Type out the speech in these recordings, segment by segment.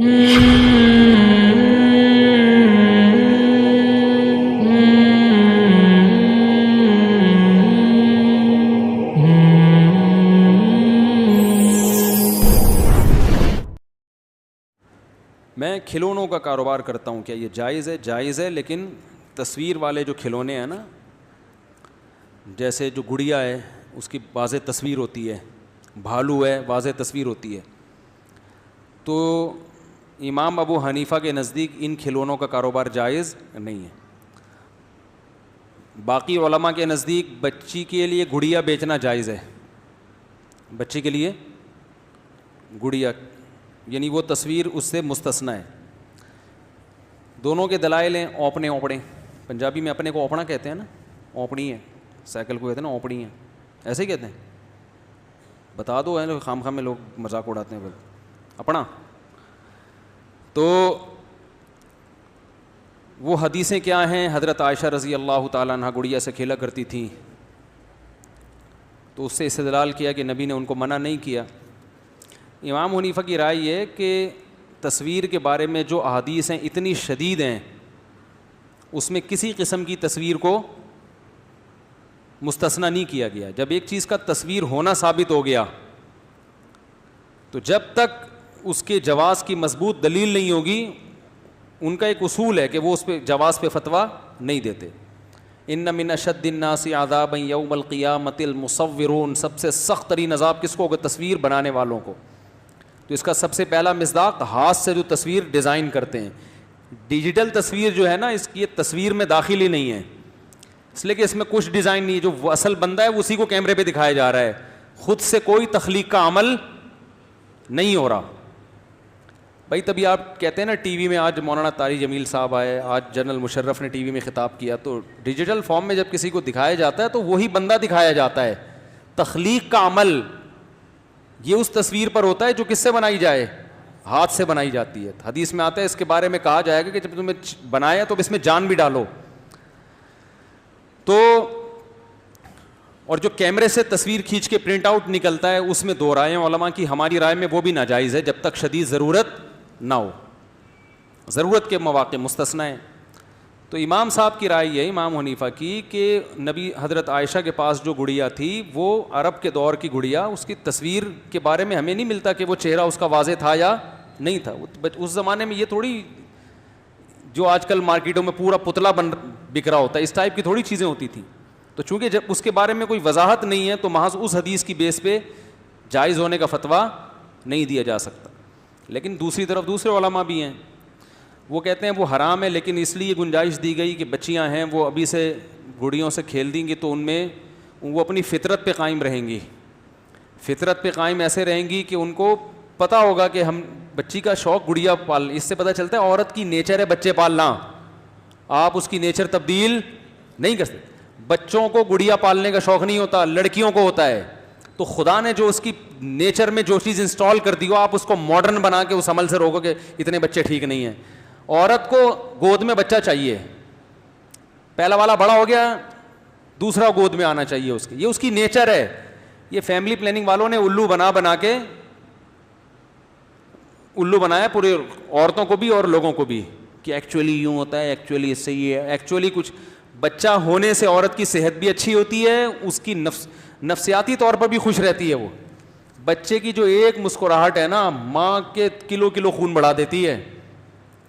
میں کھلونوں کا کاروبار کرتا ہوں، کیا یہ جائز ہے؟ جائز ہے، لیکن تصویر والے جو کھلونے ہیں نا، جیسے جو گڑیا ہے اس کی واضح تصویر ہوتی ہے، بھالو ہے واضح تصویر ہوتی ہے، تو امام ابو حنیفہ کے نزدیک ان کھلونوں کا کاروبار جائز نہیں ہے۔ باقی علماء کے نزدیک بچی کے لیے گڑیا بیچنا جائز ہے، بچی کے لیے گڑیا، یعنی وہ تصویر اس سے مستثنی ہے۔ دونوں کے دلائل ہیں، اوپنے اوپڑے، پنجابی میں اپنے کو اوپنا کہتے ہیں نا، اوپڑی ہے، سائیکل کو کہتے ہیں نا اوپڑی ہیں، ایسے ہی کہتے ہیں، بتا دو ہے خام خام میں لوگ مذاق اڑاتے ہیں اپنا۔ تو وہ حدیثیں کیا ہیں؟ حضرت عائشہ رضی اللہ تعالیٰ عنہ گڑیا سے کھیلا کرتی تھیں، تو اس سے استدلال کیا کہ نبی نے ان کو منع نہیں کیا۔ امام حنیفہ کی رائے یہ ہے کہ تصویر کے بارے میں جو احادیث ہیں اتنی شدید ہیں، اس میں کسی قسم کی تصویر کو مستثنی نہیں کیا گیا۔ جب ایک چیز کا تصویر ہونا ثابت ہو گیا تو جب تک اس کے جواز کی مضبوط دلیل نہیں ہوگی، ان کا ایک اصول ہے کہ وہ اس پہ جواز پہ فتویٰ نہیں دیتے۔ ان من اشد الناس عذابا یوم القیامۃ المصورون، سب سے سخت ترین عذاب کس کو ہوگا؟ تصویر بنانے والوں کو۔ تو اس کا سب سے پہلا مصداق ہاتھ سے جو تصویر ڈیزائن کرتے ہیں۔ ڈیجیٹل تصویر جو ہے نا، اس کی تصویر میں داخل ہی نہیں ہے، اس لیے کہ اس میں کچھ ڈیزائن نہیں ہے، جو اصل بندہ ہے اسی کو کیمرے پہ دکھایا جا رہا ہے، خود سے کوئی تخلیق کا عمل نہیں ہو رہا۔ بھائی تبھی آپ کہتے ہیں نا ٹی وی میں آج مولانا طاری جمیل صاحب آئے، آج جنرل مشرف نے ٹی وی میں خطاب کیا، تو ڈیجیٹل فارم میں جب کسی کو دکھایا جاتا ہے تو وہی بندہ دکھایا جاتا ہے، تخلیق کا عمل یہ اس تصویر پر ہوتا ہے جو کس سے بنائی جائے؟ ہاتھ سے بنائی جاتی ہے۔ حدیث میں آتا ہے اس کے بارے میں کہا جائے گا کہ جب تمہیں بنایا تو اس میں جان بھی ڈالو۔ تو اور جو کیمرے سے تصویر کھینچ کے پرنٹ آؤٹ نکلتا ہے، اس میں دو رائیں علماء کی، ہماری رائے میں وہ بھی ناجائز ہے جب تک شدید ضرورت نہ ہو، ضرورت کے مواقع مستثنی ہیں۔ تو امام صاحب کی رائے ہے، امام حنیفہ کی، کہ نبی حضرت عائشہ کے پاس جو گڑیا تھی وہ عرب کے دور کی گڑیا، اس کی تصویر کے بارے میں ہمیں نہیں ملتا کہ وہ چہرہ اس کا واضح تھا یا نہیں تھا۔ اس زمانے میں یہ تھوڑی جو آج کل مارکیٹوں میں پورا پتلا بک رہا ہوتا ہے، اس ٹائپ کی تھوڑی چیزیں ہوتی تھیں۔ تو چونکہ جب اس کے بارے میں کوئی وضاحت نہیں ہے تو محض اس حدیث کی بیس پہ جائز ہونے کا فتویٰ نہیں دیا جا سکتا۔ لیکن دوسری طرف دوسرے علماء بھی ہیں، وہ کہتے ہیں وہ حرام ہے، لیکن اس لیے گنجائش دی گئی کہ بچیاں ہیں وہ ابھی سے گڑیوں سے کھیل دیں گی تو ان میں وہ اپنی فطرت پہ قائم رہیں گی، فطرت پہ قائم ایسے رہیں گی کہ ان کو پتہ ہوگا کہ ہم بچی کا شوق گڑیا پال، اس سے پتہ چلتا ہے عورت کی نیچر ہے بچے پالنا، آپ اس کی نیچر تبدیل نہیں کر سکتے۔ بچوں کو گڑیا پالنے کا شوق نہیں ہوتا، لڑکیوں کو ہوتا ہے۔ تو خدا نے جو اس کی نیچر میں جو چیز انسٹال کر دی ہو، آپ اس کو ماڈرن بنا کے اس عمل سے روکو کہ اتنے بچے ٹھیک نہیں ہیں۔ عورت کو گود میں بچہ چاہیے، پہلا والا بڑا ہو گیا دوسرا گود میں آنا چاہیے اس کی، یہ اس کی نیچر ہے۔ یہ فیملی پلاننگ والوں نے الو بنا کے الو بنایا پورے عورتوں کو بھی اور لوگوں کو بھی کہ ایکچولی یوں ہوتا ہے، ایکچولی اس سے یہ ہے، ایکچولی کچھ بچہ ہونے سے عورت کی صحت بھی اچھی ہوتی ہے، اس کی نفسیاتی طور پر بھی خوش رہتی ہے۔ وہ بچے کی جو ایک مسکراہٹ ہے نا، ماں کے کلو کلو خون بڑھا دیتی ہے۔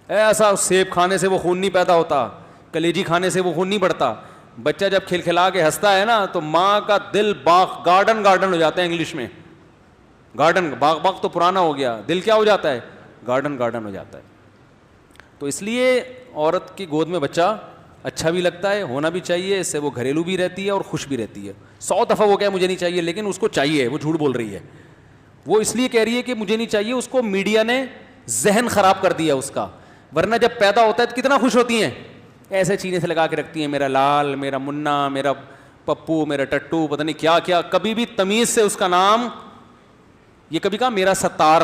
ایسا سیب کھانے سے وہ خون نہیں پیدا ہوتا، کلیجی کھانے سے وہ خون نہیں بڑھتا۔ بچہ جب کھلکھلا کے ہنستا ہے نا تو ماں کا دل باغ گارڈن ہو جاتا ہے، انگلش میں گارڈن، باغ تو پرانا ہو گیا، دل کیا ہو جاتا ہے؟ گارڈن ہو جاتا ہے۔ تو اس لیے عورت کی گود میں بچہ اچھا بھی لگتا ہے، ہونا بھی چاہیے، اس سے وہ گھریلو بھی رہتی ہے اور خوش بھی رہتی ہے۔ 100 دفعہ وہ کہے مجھے نہیں چاہیے، لیکن اس کو چاہیے، وہ جھوٹ بول رہی ہے، وہ اس لیے کہہ رہی ہے کہ مجھے نہیں چاہیے، اس کو میڈیا نے ذہن خراب کر دیا اس کا، ورنہ جب پیدا ہوتا ہے تو کتنا خوش ہوتی ہیں، ایسے چینے سے لگا کے رکھتی ہیں، میرا لال، میرا منا، میرا پپو، میرا ٹٹو، پتہ نہیں کیا کیا، کبھی بھی تمیز سے اس کا نام، یہ کبھی کہا میرا ستار،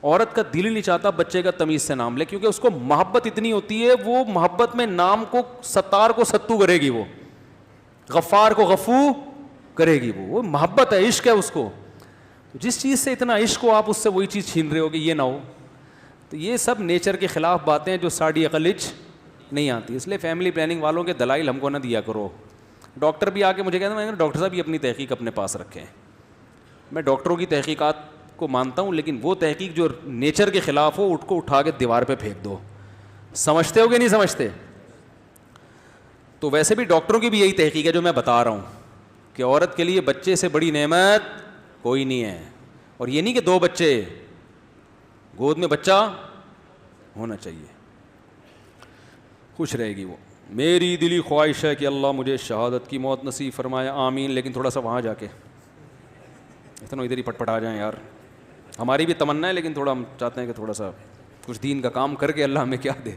عورت کا دل ہی نہیں چاہتا بچے کا تمیز سے نام لے، کیونکہ اس کو محبت اتنی ہوتی ہے، وہ محبت میں نام کو، ستار کو ستو کرے گی، وہ غفار کو غفو کرے گی، وہ محبت ہے، عشق ہے اس کو۔ جس چیز سے اتنا عشق ہو آپ اس سے وہی چیز چھین رہے ہو کہ یہ نہ ہو. تو یہ سب نیچر کے خلاف باتیں جو ساڑی عقلچ نہیں آتی. اس لیے فیملی پلاننگ والوں کے دلائل ہم کو نہ دیا کرو. ڈاکٹر بھی آ کے مجھے کہتے ہیں ڈاکٹر صاحب یہ اپنی تحقیق اپنے پاس رکھیں. میں ڈاکٹروں کی تحقیقات کو مانتا ہوں, لیکن وہ تحقیق جو نیچر کے خلاف ہو اٹھ کو اٹھا کے دیوار پہ پھینک دو. سمجھتے ہو کہ نہیں سمجھتے؟ تو ویسے بھی ڈاکٹروں کی بھی یہی تحقیق ہے جو میں بتا رہا ہوں کہ عورت کے لیے بچے سے بڑی نعمت کوئی نہیں ہے. اور یہ نہیں کہ 2 بچے, گود میں بچہ ہونا چاہیے, خوش رہے گی وہ. میری دلی خواہش ہے کہ اللہ مجھے شہادت کی موت نصیب فرمائے, آمین. لیکن تھوڑا سا وہاں جا کے اتنا ادھر ہی پٹ پٹا جائیں یار. ہماری بھی تمنا ہے لیکن تھوڑا ہم چاہتے ہیں کہ تھوڑا سا کچھ دین کا کام کر کے اللہ ہمیں کیا دے,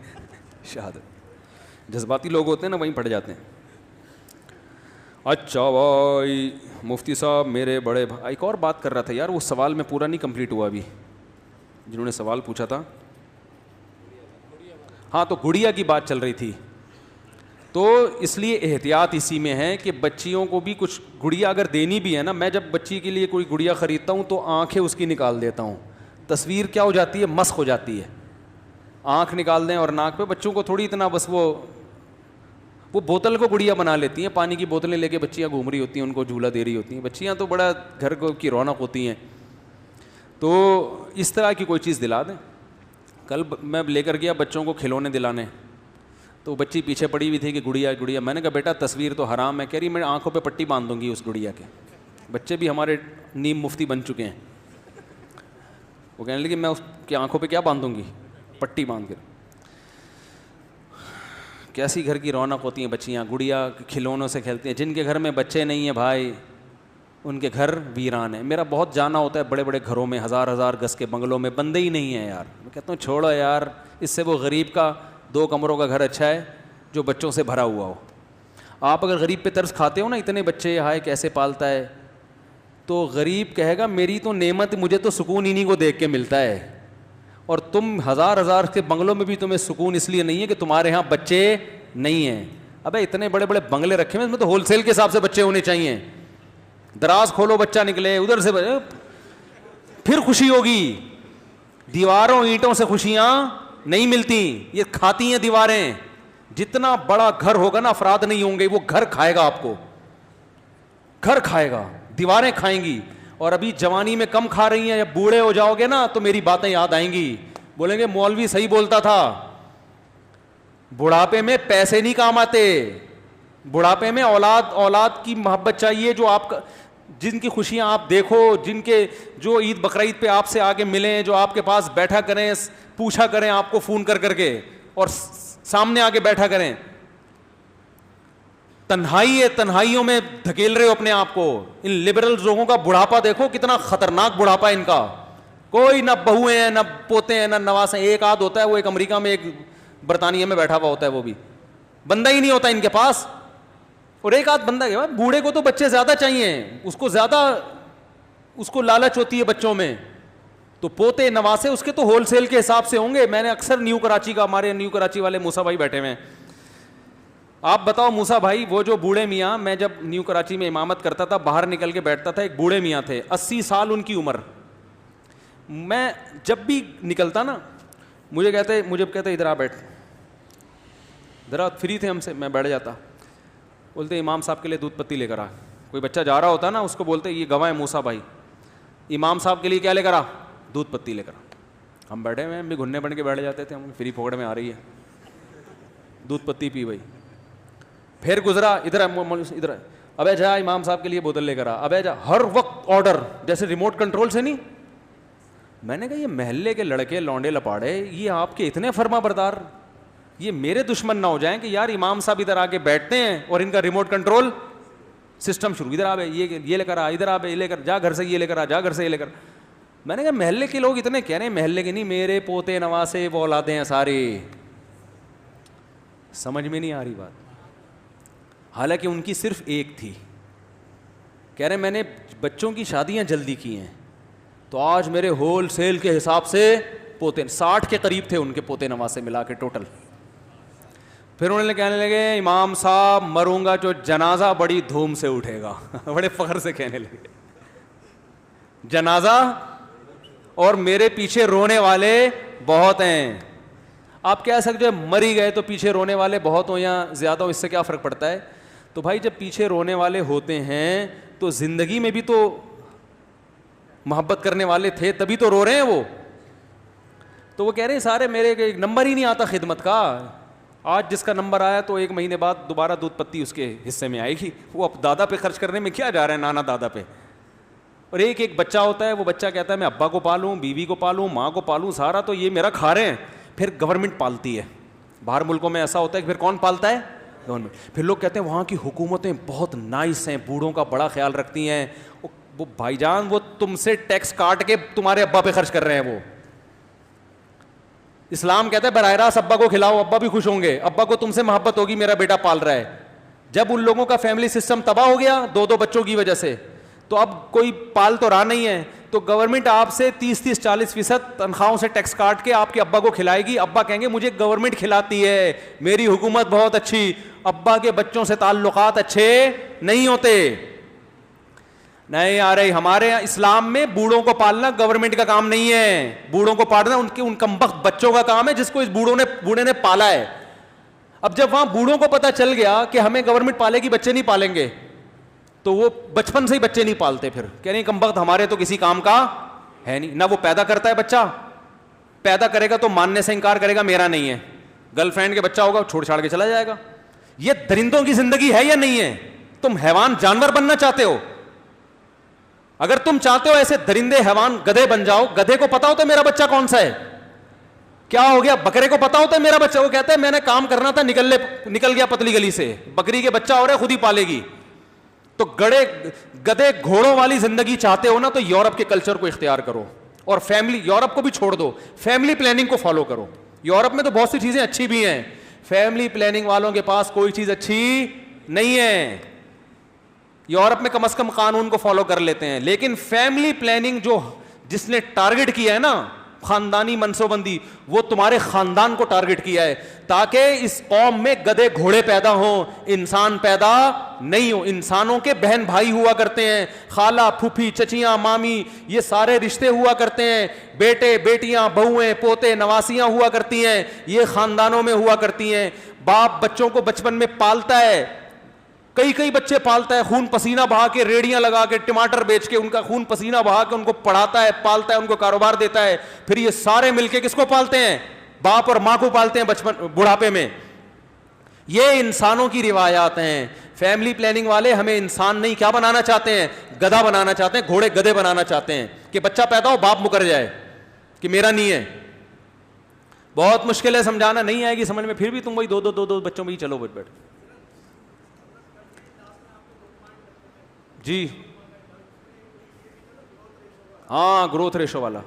شہادت. جذباتی لوگ ہوتے ہیں نا وہیں پڑ جاتے ہیں. اچھا بھائی مفتی صاحب میرے بڑے بھائی, ایک اور بات کر رہا تھا یار, وہ سوال میں پورا نہیں کمپلیٹ ہوا ابھی, جنہوں نے سوال پوچھا تھا. ہاں تو گڑیا کی بات چل رہی تھی. تو اس لیے احتیاط اسی میں ہے کہ بچیوں کو بھی کچھ گڑیا اگر دینی بھی ہے نا, میں جب بچی کے لیے کوئی گڑیا خریدتا ہوں تو آنکھیں اس کی نکال دیتا ہوں. تصویر کیا ہو جاتی ہے, مسخ ہو جاتی ہے. آنکھ نکال دیں اور ناک پہ, بچوں کو تھوڑی اتنا بس وہ بوتل کو گڑیا بنا لیتی ہیں, پانی کی بوتلیں لے کے بچیاں گھوم رہی ہوتی ہیں, ان کو جھولا دے رہی ہوتی ہیں. بچیاں تو بڑا گھر کی رونق ہوتی ہیں. تو اس طرح کی کوئی چیز دلا دیں. کل میں لے کر گیا بچوں کو کھلونے دلانے, تو بچی پیچھے پڑی ہوئی تھی کہ گڑیا گڑیا. میں نے کہا بیٹا تصویر تو حرام ہے. کہہ رہی میں آنکھوں پہ پٹی باندھ دوں گی اس گڑیا کے. بچے بھی ہمارے نیم مفتی بن چکے ہیں. وہ کہنے لگے میں اس کی آنکھوں پہ کیا باندھوں گی, پٹی باندھ کر. کیسی گھر کی رونق ہوتی ہیں بچیاں, گڑیا کھلونوں سے کھیلتی ہیں. جن کے گھر میں بچے نہیں ہیں بھائی ان کے گھر ویران ہیں. میرا بہت جانا ہوتا ہے بڑے بڑے گھروں میں, 1000 گز کے بنگلوں میں, بندے ہی نہیں ہیں یار. میں کہتا ہوں چھوڑو یار, اس سے وہ غریب کا 2 کمروں کا گھر اچھا ہے جو بچوں سے بھرا ہوا ہو. آپ اگر غریب پہ ترس کھاتے ہو نا, اتنے بچے ہائے کیسے پالتا ہے, تو غریب کہے گا میری تو نعمت, مجھے تو سکون انہیں کو دیکھ کے ملتا ہے. اور تم 1000 کے بنگلوں میں بھی تمہیں سکون اس لیے نہیں ہے کہ تمہارے ہاں بچے نہیں ہیں. ابے اتنے بڑے بڑے بنگلے رکھے ہیں, اس میں تو ہول سیل کے حساب سے بچے ہونے چاہیے. دراز کھولو بچہ نکلے, ادھر سے پھر خوشی ہوگی. دیواروں اینٹوں سے خوشیاں نہیں ملتی, یہ کھاتی ہیں دیواریں. جتنا بڑا گھر ہوگا نا افراد نہیں ہوں گے, وہ گھر کھائے گا آپ کو, گھر کھائے گا, دیواریں کھائیں گی. اور ابھی جوانی میں کم کھا رہی ہیں, جب بوڑھے ہو جاؤ گے نا تو میری باتیں یاد آئیں گی. بولیں گے مولوی صحیح بولتا تھا, بڑھاپے میں پیسے نہیں کام آتے. بڑھاپے میں اولاد کی محبت چاہیے, جو آپ کا, جن کی خوشیاں آپ دیکھو, جن کے جو عید بقرعید پہ آپ سے آگے ملیں, جو آپ کے پاس بیٹھا کریں, پوچھا کریں آپ کو فون کر کے, اور سامنے آگے بیٹھا کریں. تنہائی ہے, تنہائیوں میں دھکیل رہے ہو اپنے آپ کو. ان لبرل لوگوں کا بڑھاپا دیکھو کتنا خطرناک بڑھاپا ہے ان کا. کوئی نہ بہویں ہیں, نہ پوتے ہیں, نہ نواسے. ایک آدھ ہوتا ہے, وہ ایک امریکہ میں, ایک برطانیہ میں بیٹھا ہوا ہوتا ہے, وہ بھی بندہ ہی نہیں ہوتا ان کے پاس. اور ایک آدھ بندہ ہے. بوڑھے کو تو بچے زیادہ چاہیے, اس کو زیادہ, اس کو لالچ ہوتی ہے بچوں میں. تو پوتے نواسے اس کے تو ہول سیل کے حساب سے ہوں گے. میں نے اکثر نیو کراچی کا, ہمارے نیو کراچی والے موسیٰ بھائی بیٹھے ہوئے ہیں. آپ بتاؤ موسیٰ بھائی, وہ جو بوڑھے میاں, میں جب نیو کراچی میں امامت کرتا تھا, باہر نکل کے بیٹھتا تھا, ایک بوڑھے میاں تھے, 80 سال ان کی عمر. میں جب بھی نکلتا نا, مجھے کہتے ادھر آ بیٹھ, ذرا فری تھے ہم سے, میں بیٹھ جاتا. بولتے امام صاحب کے لیے دودھ پتی لے کر آ. کوئی بچہ جا رہا ہوتا نا, اس کو بولتے یہ گواہ ہے موسیٰ بھائی, امام صاحب کے لیے کیا لے کر آ, دودھ پتی لے کر آ. ہم بیٹھے ہوئے, ہم بھی گھننے بن کے بیٹھ جاتے تھے, ہم فری پھوکڑ میں آ رہی ہے, دودھ پتی پی بھائی. پھر گزرا, ادھر ابے جا امام صاحب کے لیے بوتل لے کر آ, ابے جا. ہر وقت آرڈر, جیسے ریموٹ کنٹرول سے نہیں. میں نے کہا یہ محلے کے لڑکے لونڈے لپاڑے, یہ آپ کے اتنے فرما بردار, یہ میرے دشمن نہ ہو جائیں کہ یار امام صاحب ادھر آ کے بیٹھتے ہیں اور ان کا ریموٹ کنٹرول سسٹم شروع, ادھر آ بھائی یہ لے کر آ, ادھر آ بھائی یہ لے کر جا, گھر سے یہ لے کر آ, جا گھر سے یہ لے کر. میں نے کہا محلے کے لوگ اتنے کہہ رہے ہیں, محلے کے نہیں, میرے پوتے نواسے وہ اولادیں ہیں سارے. سمجھ میں نہیں آ رہی بات. حالانکہ ان کی صرف ایک تھی. کہہ رہے میں نے بچوں کی شادیاں جلدی کی ہیں, تو آج میرے ہول سیل کے حساب سے پوتے 60 کے قریب تھے ان کے پوتے نواسے ملا کے ٹوٹل. پھر انہوں نے کہنے لگے امام صاحب مروں گا جو جنازہ بڑی دھوم سے اٹھے گا. بڑے فخر سے کہنے لگے. جنازہ اور میرے پیچھے رونے والے بہت ہیں. آپ کہہ سکتے ہو مری گئے تو پیچھے رونے والے بہت ہوں یا زیادہ ہوں, اس سے کیا فرق پڑتا ہے؟ تو بھائی جب پیچھے رونے والے ہوتے ہیں تو زندگی میں بھی تو محبت کرنے والے تھے, تبھی تو رو رہے ہیں وہ. تو وہ کہہ رہے ہیں سارے میرے ایک نمبر ہی نہیں آتا خدمت کا, آج جس کا نمبر آیا تو 1 مہینے بعد دوبارہ دودھ پتی اس کے حصے میں آئے گی. وہ اب دادا پہ خرچ کرنے میں کیا جا رہا ہے, نانا دادا پہ. اور ایک بچہ ہوتا ہے, وہ بچہ کہتا ہے میں ابا کو پالوں, بیوی کو پالوں, ماں کو پالوں, سارا تو یہ میرا کھا رہے ہیں. پھر گورنمنٹ پالتی ہے. باہر ملکوں میں ایسا ہوتا ہے کہ پھر کون پالتا ہے؟ گورنمنٹ. پھر لوگ کہتے ہیں وہاں کی حکومتیں بہت نائس ہیں, بوڑھوں کا بڑا خیال رکھتی ہیں. وہ بھائی جان وہ تم سے ٹیکس کاٹ کے تمہارے ابا پہ خرچ کر رہے ہیں. وہ اسلام کہتا ہے براہ راست ابا کو کھلاؤ, ابا بھی خوش ہوں گے, ابا کو تم سے محبت ہوگی, میرا بیٹا پال رہا ہے. جب ان لوگوں کا فیملی سسٹم تباہ ہو گیا 2 بچوں کی وجہ سے, تو اب کوئی پال تو رہا نہیں ہے, تو گورنمنٹ آپ سے 30-40% تنخواہوں سے ٹیکس کاٹ کے آپ کے ابا کو کھلائے گی. ابا کہیں گے مجھے گورنمنٹ کھلاتی ہے, میری حکومت بہت اچھی. ابا کے بچوں سے تعلقات اچھے نہیں ہوتے. نہیں آ رہی. ہمارے اسلام میں بوڑھوں کو پالنا گورنمنٹ کا کام نہیں ہے, بوڑھوں کو پالنا ان کمبخت بچوں کا کام ہے جس کو اس بوڑھے نے پالا ہے. اب جب وہاں بوڑھوں کو پتا چل گیا کہ ہمیں گورنمنٹ پالے گی, بچے نہیں پالیں گے, تو وہ بچپن سے ہی بچے نہیں پالتے. پھر کہہ رہے ہیں کمبخت ہمارے تو کسی کام کا ہے نہیں. نہ وہ پیدا کرتا ہے, بچہ پیدا کرے گا تو ماننے سے انکار کرے گا میرا نہیں ہے, گرل فرینڈ کے بچہ ہوگا چھوڑ چھاڑ کے چلا جائے گا. یہ درندوں کی زندگی ہے یا نہیں ہے؟ تم حیوان جانور بننا چاہتے ہو؟ اگر تم چاہتے ہو ایسے درندے حیوان گدھے بن جاؤ. گدھے کو پتا ہوتا ہے میرا بچہ کون سا ہے, کیا ہو گیا؟ بکرے کو پتا ہوتا ہے میرا بچہ, وہ کہتا ہے میں نے کام کرنا تھا, نکل گیا پتلی گلی سے. بکری کے بچہ ہو رہا ہے, خود ہی پالے گی. تو گدھے گھوڑوں والی زندگی چاہتے ہو نا, تو یورپ کے کلچر کو اختیار کرو, اور فیملی, یورپ کو بھی چھوڑ دو, فیملی پلاننگ کو فالو کرو. یورپ میں تو بہت سی چیزیں اچھی بھی ہیں, فیملی پلاننگ والوں کے پاس کوئی چیز اچھی نہیں ہے. یورپ میں کم از کم قانون کو فالو کر لیتے ہیں, لیکن فیملی پلاننگ جو جس نے ٹارگٹ کیا ہے نا, خاندانی منصوبہ بندی, وہ تمہارے خاندان کو ٹارگٹ کیا ہے تاکہ اس قوم میں گدھے گھوڑے پیدا ہوں, انسان پیدا نہیں ہو. انسانوں کے بہن بھائی ہوا کرتے ہیں, خالہ پھوپھی چچیاں مامی, یہ سارے رشتے ہوا کرتے ہیں, بیٹے بیٹیاں بہویں پوتے نواسیاں ہوا کرتی ہیں, یہ خاندانوں میں ہوا کرتی ہیں. باپ بچوں کو بچپن میں پالتا ہے, کئی بچے پالتا ہے, خون پسینہ بہا کے, ریڑیاں لگا کے, ٹماٹر بیچ کے, ان کا خون پسینہ بہا کے ان کو پڑھاتا ہے, پالتا ہے, ان کو کاروبار دیتا ہے. پھر یہ سارے مل کے کس کو پالتے ہیں؟ باپ اور ماں کو پالتے ہیں بچپن بڑھاپے میں. یہ انسانوں کی روایات ہیں. فیملی پلاننگ والے ہمیں انسان نہیں کیا بنانا چاہتے ہیں؟ گدھا بنانا چاہتے ہیں, گھوڑے گدھے بنانا چاہتے ہیں کہ بچہ پیدا ہو باپ مکر جائے کہ میرا نہیں ہے. بہت مشکل ہے سمجھانا, نہیں آئے گی سمجھ میں, پھر بھی تم وہی دو بچوں میں ہی چلو بیٹھ. جی ہاں, گروتھ ریشو والا,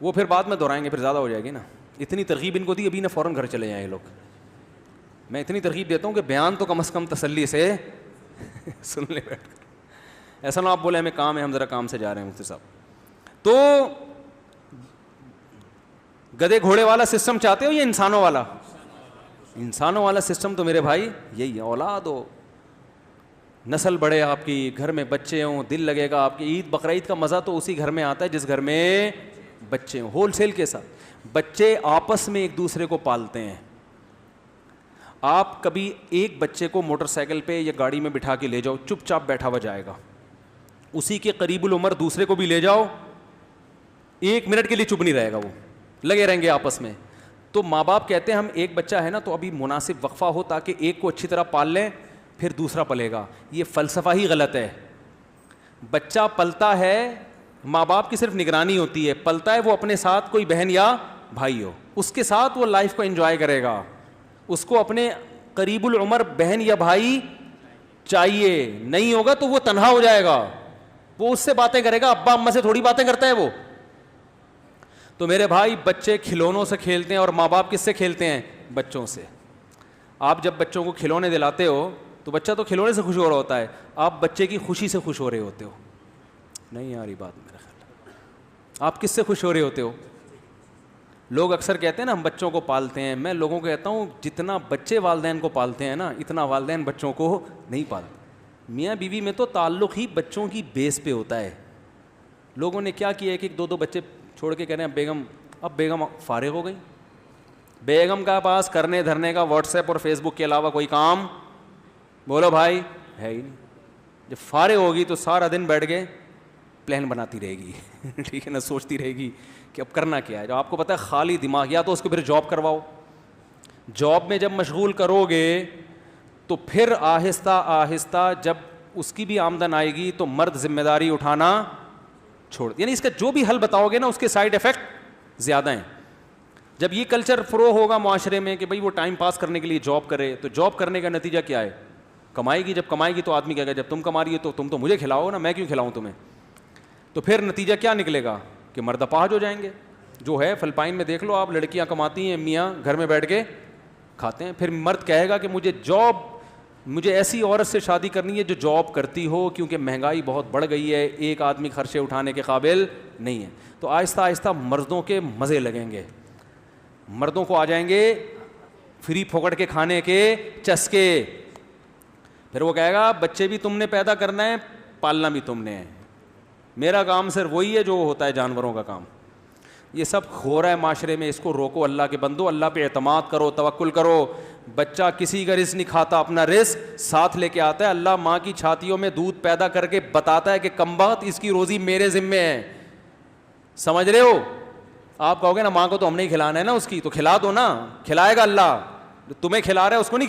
وہ پھر بعد میں دہرائیں گے, پھر زیادہ ہو جائے گی نا. اتنی ترغیب ان کو دی, ابھی نہ فوراً گھر چلے جائیں یہ لوگ. میں اتنی ترغیب دیتا ہوں کہ بیان تو کم از کم تسلی سے سن لے بیٹھ کر. ایسا نہ آپ بولے ہمیں کام ہے, ہم ذرا کام سے جا رہے ہیں مفتی صاحب. تو گدھے گھوڑے والا سسٹم چاہتے ہو یا انسانوں والا؟ انسانوں والا سسٹم تو میرے بھائی یہی ہے, اولاد ہو, نسل بڑھے, آپ کی گھر میں بچے ہوں, دل لگے گا آپ کی. عید بقرعید کا مزہ تو اسی گھر میں آتا ہے جس گھر میں بچے ہوں, ہول سیل کے ساتھ. بچے آپس میں ایک دوسرے کو پالتے ہیں. آپ کبھی ایک بچے کو موٹر سائیکل پہ یا گاڑی میں بٹھا کے لے جاؤ, چپ چاپ بیٹھا ہوا جائے گا. اسی کے قریب العمر دوسرے کو بھی لے جاؤ, 1 منٹ کے لیے چپ نہیں رہے گا, وہ لگے رہیں گے آپس میں. تو ماں باپ کہتے ہیں ہم ایک بچہ ہے نا تو ابھی مناسب وقفہ ہو تاکہ ایک کو اچھی طرح پال لیں, پھر دوسرا پلے گا. یہ فلسفہ ہی غلط ہے. بچہ پلتا ہے, ماں باپ کی صرف نگرانی ہوتی ہے, پلتا ہے وہ اپنے ساتھ کوئی بہن یا بھائی ہو, اس کے ساتھ وہ لائف کو انجوائے کرے گا. اس کو اپنے قریب العمر بہن یا بھائی چاہیے, نہیں ہوگا تو وہ تنہا ہو جائے گا. وہ اس سے باتیں کرے گا, ابا اماں سے تھوڑی باتیں کرتا ہے وہ. تو میرے بھائی بچے کھلونوں سے کھیلتے ہیں, اور ماں باپ کس سے کھیلتے ہیں؟ بچوں سے. آپ جب بچوں کو کھلونے دلاتے ہو تو بچہ تو کھلونے سے خوش ہو رہا ہوتا ہے, آپ بچے کی خوشی سے خوش ہو رہے ہوتے ہو. نہیں یار یہ بات میرا خیال, آپ کس سے خوش ہو رہے ہوتے ہو؟ لوگ اکثر کہتے ہیں نا ہم بچوں کو پالتے ہیں, میں لوگوں کو کہتا ہوں جتنا بچے والدین کو پالتے ہیں نا اتنا والدین بچوں کو نہیں پالتے. میاں بیوی میں تو تعلق ہی بچوں کی بیس پہ ہوتا ہے. لوگوں نے کیا کیا, ایک ایک دو دو بچے چھوڑ کے کہہ رہے ہیں بیگم, اب بیگم فارغ ہو گئی, بیگم کا پاس کرنے دھرنے کا واٹس ایپ اور فیس بک کے علاوہ کوئی کام بولو بھائی ہے ہی نہیں. جب فارغ ہوگی تو سارا دن بیٹھ کے پلان بناتی رہے گی, ٹھیک ہے نا, سوچتی رہے گی کہ اب کرنا کیا ہے. جو آپ کو پتہ ہے خالی دماغ, یا تو اس کو پھر جاب کرواؤ, جاب میں جب مشغول کرو گے تو پھر آہستہ آہستہ جب اس کی بھی آمدن آئے گی تو مرد ذمہ داری اٹھانا چھوڑ, یعنی اس کا جو بھی حل بتاؤ گے نا اس کے سائڈ ایفیکٹ زیادہ ہیں. جب یہ کلچر فروغ ہوگا معاشرے میں کہ بھئی وہ ٹائم پاس کرنے کے لیے جاب کرے, تو جاب کرنے کا نتیجہ کیا ہے, کمائے گی, جب کمائے گی تو آدمی کہے گا جب تم کما رہی ہو تو تم تو مجھے کھلاؤ نا, میں کیوں کھلاؤں تمہیں. تو پھر نتیجہ کیا نکلے گا کہ مرد اپاہج ہو جائیں گے. جو ہے فلپائن میں دیکھ لو آپ, لڑکیاں کماتی ہیں, میاں گھر میں بیٹھ کے کھاتے ہیں. پھر مرد کہے گا کہ مجھے ایسی عورت سے شادی کرنی ہے جو جاب کرتی ہو, کیونکہ مہنگائی بہت بڑھ گئی ہے, ایک آدمی خرچے اٹھانے کے قابل نہیں ہے. تو آہستہ آہستہ مردوں کے مزے لگیں گے, مردوں کو آ جائیں گے فری پھوکٹ کے کھانے کے چسکے. پھر وہ کہے گا بچے بھی تم نے پیدا کرنا ہے, پالنا بھی تم نے ہے, میرا کام صرف وہی ہے جو ہوتا ہے جانوروں کا کام. یہ سب ہو رہا ہے معاشرے میں, اس کو روکو اللہ کے بندو, اللہ پہ اعتماد کرو, توکل کرو. بچہ کسی کا رزق نہیں کھاتا, اپنا رزق ساتھ لے کے آتا ہے. اللہ ماں کی چھاتیوں میں دودھ پیدا کر کے بتاتا ہے کہ کمبخت اس کی روزی میرے ذمے ہے. سمجھ رہے ہو؟ آپ کہو گے نا ماں کو تو ہم نے ہی کھلانا ہے نا اس کی, تو کھلا دو نا, کھلائے گا اللہ. تمہیں کھلا رہا ہے اس کو نہیں